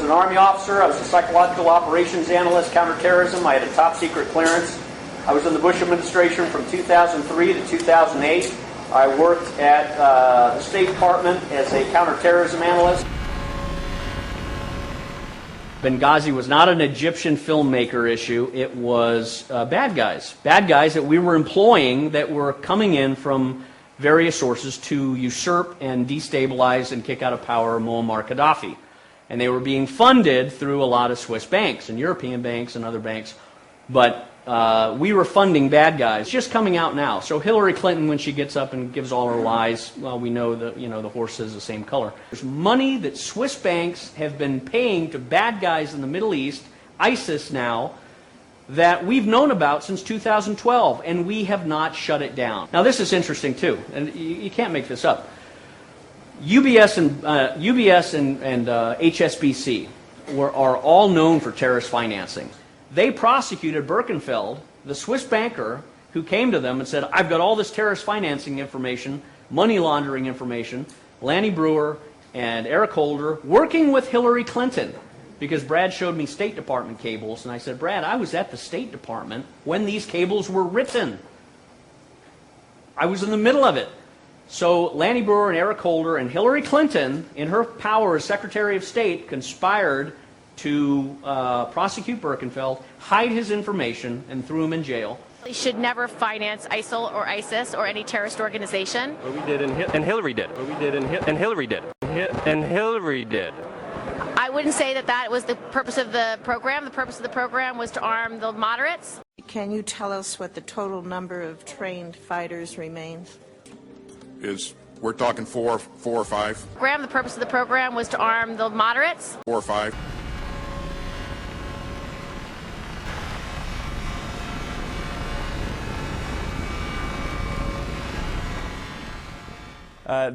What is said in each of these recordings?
an Army officer. I was a psychological operations analyst, counterterrorism. I had a top secret clearance. I was in the Bush administration from 2003 to 2008. I worked at the State Department as a counterterrorism analyst. Benghazi was not an Egyptian filmmaker issue. It was bad guys that we were employing that were coming in from various sources to usurp and destabilize and kick out of power Muammar Gaddafi. And they were being funded through a lot of Swiss banks and European banks and other banks. But we were funding bad guys. Just coming out now. So Hillary Clinton, when she gets up and gives all her lies, well, we know that, you know, the horse is the same color. There's money that Swiss banks have been paying to bad guys in the Middle East, ISIS now, that we've known about since 2012, and we have not shut it down. Now, this is interesting, too, and you can't make this up. UBS and HSBC are all known for terrorist financing. They prosecuted Birkenfeld, the Swiss banker, who came to them and said, I've got all this terrorist financing information, money laundering information, Lanny Brewer and Eric Holder, working with Hillary Clinton. Because Brad showed me State Department cables, and I said, Brad, I was at the State Department when these cables were written. I was in the middle of it. So Lanny Brewer and Eric Holder and Hillary Clinton, in her power as Secretary of State, conspired to prosecute Birkenfeld, hide his information, and threw him in jail. We should never finance ISIL or ISIS or any terrorist organization. Well, we did, and Hillary did. Well, we did, and Hillary did. And Hillary did. I wouldn't say that that was the purpose of the program. The purpose of the program was to arm the moderates. Can you tell us what the total number of trained fighters remains? We're talking four or five. The purpose of the program was to arm the moderates. 4 or 5.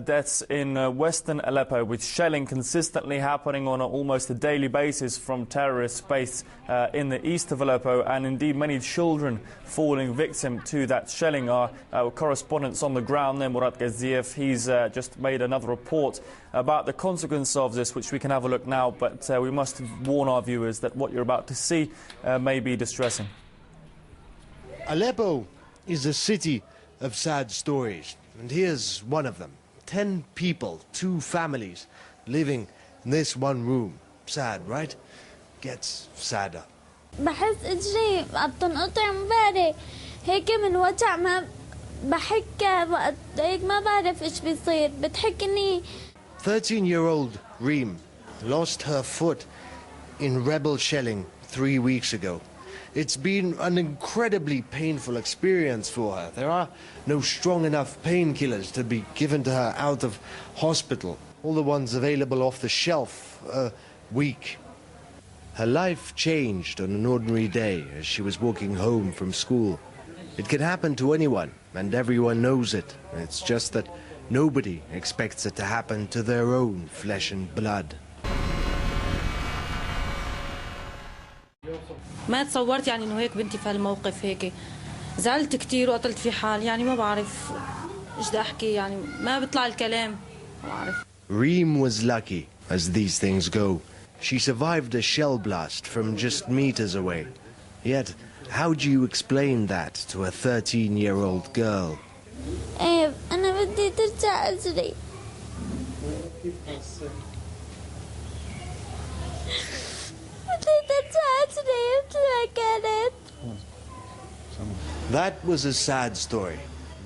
Deaths in western Aleppo, with shelling consistently happening on almost a daily basis from terrorists based in the east of Aleppo, and indeed many children falling victim to that shelling. Our correspondents on the ground there, Murat Gaziev, he's just made another report about the consequence of this, which we can have a look now, but we must warn our viewers that what you're about to see may be distressing. Aleppo is a city of sad stories, and here's one of them. 10 people, 2 families, living in this one room. Sad, right? Gets sadder. بحس اجري عم تنقطع امبارح هيك من وجع ما بحك وقت هيك ما بعرف ايش بيصير بتحكني. 13-year-old Reem lost her foot in rebel shelling 3 weeks ago. It's been an incredibly painful experience for her. There are no strong enough painkillers to be given to her out of hospital. All the ones available off the shelf are weak. Her life changed on an ordinary day as she was walking home from school. It can happen to anyone, and everyone knows it. It's just that nobody expects it to happen to their own flesh and blood. ما تصورت يعني انه هيك بنتي في هالموقف هيك زعلت كثير وقتلت في حال يعني ما بعرف ايش بدي احكي يعني ما بيطلع الكلام ما بعرف. Reem was lucky, as these things go. She survived a shell blast from just meters away. Yet, how do you explain that to a 13-year-old girl? ايه انا بدي ترجع اجري. That was a sad story.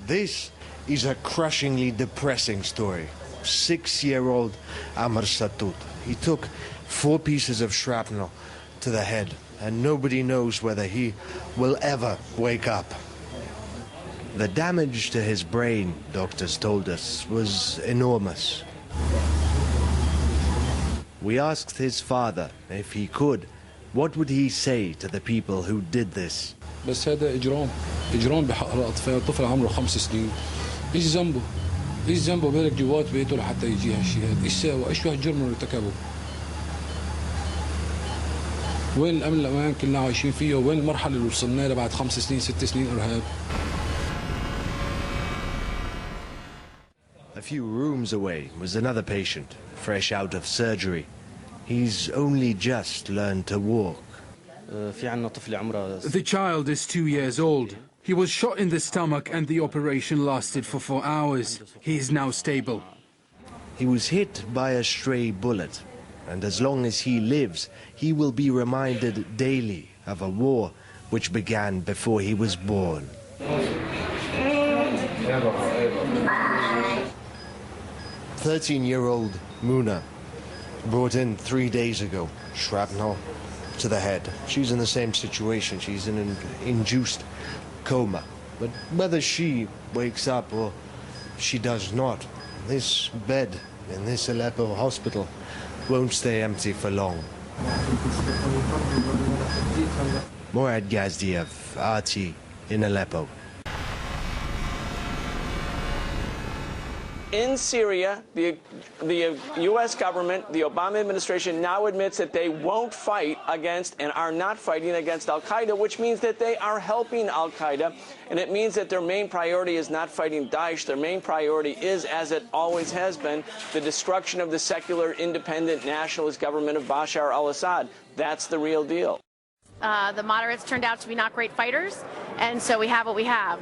This is a crushingly depressing story. 6-year-old Amr Satut. He took 4 pieces of shrapnel to the head, and nobody knows whether he will ever wake up. The damage to his brain, doctors told us, was enormous. We asked his father if he could. What would he say to the people who did this? بس هذا إجرام بحق الأطفال. طفل عمره 5 سنين. إيش ذنبه؟ إيش ذنبه بالك جوات بيته لحتى يجي هالشيء هذا؟ إيش سوى؟ إيش هالجرم اللي ارتكبه؟ وين الأمن الأمان كلنا عايشين فيه؟ وين المرحلة اللي وصلنا لها بعد 5 سنين 6 سنين إرهاب؟ A few rooms away was another patient, fresh out of surgery. He's only just learned to walk. The child is 2 years old. He was shot in the stomach and the operation lasted for 4 hours. He is now stable. He was hit by a stray bullet, and as long as he lives, he will be reminded daily of a war which began before he was born. 13-year-old Muna, brought in 3 days ago, shrapnel to the head. She's in the same situation. She's in an induced coma. But whether she wakes up or she does not, this bed in this Aleppo hospital won't stay empty for long. Morad Gazdiev, RT in Aleppo. In Syria, the U.S. government, the Obama administration now admits that they won't fight against and are not fighting against al-Qaeda, which means that they are helping al-Qaeda, and it means that their main priority is not fighting Daesh. Their main priority is, as it always has been, the destruction of the secular, independent, nationalist government of Bashar al-Assad. That's the real deal. The moderates turned out to be not great fighters, and so we have what we have.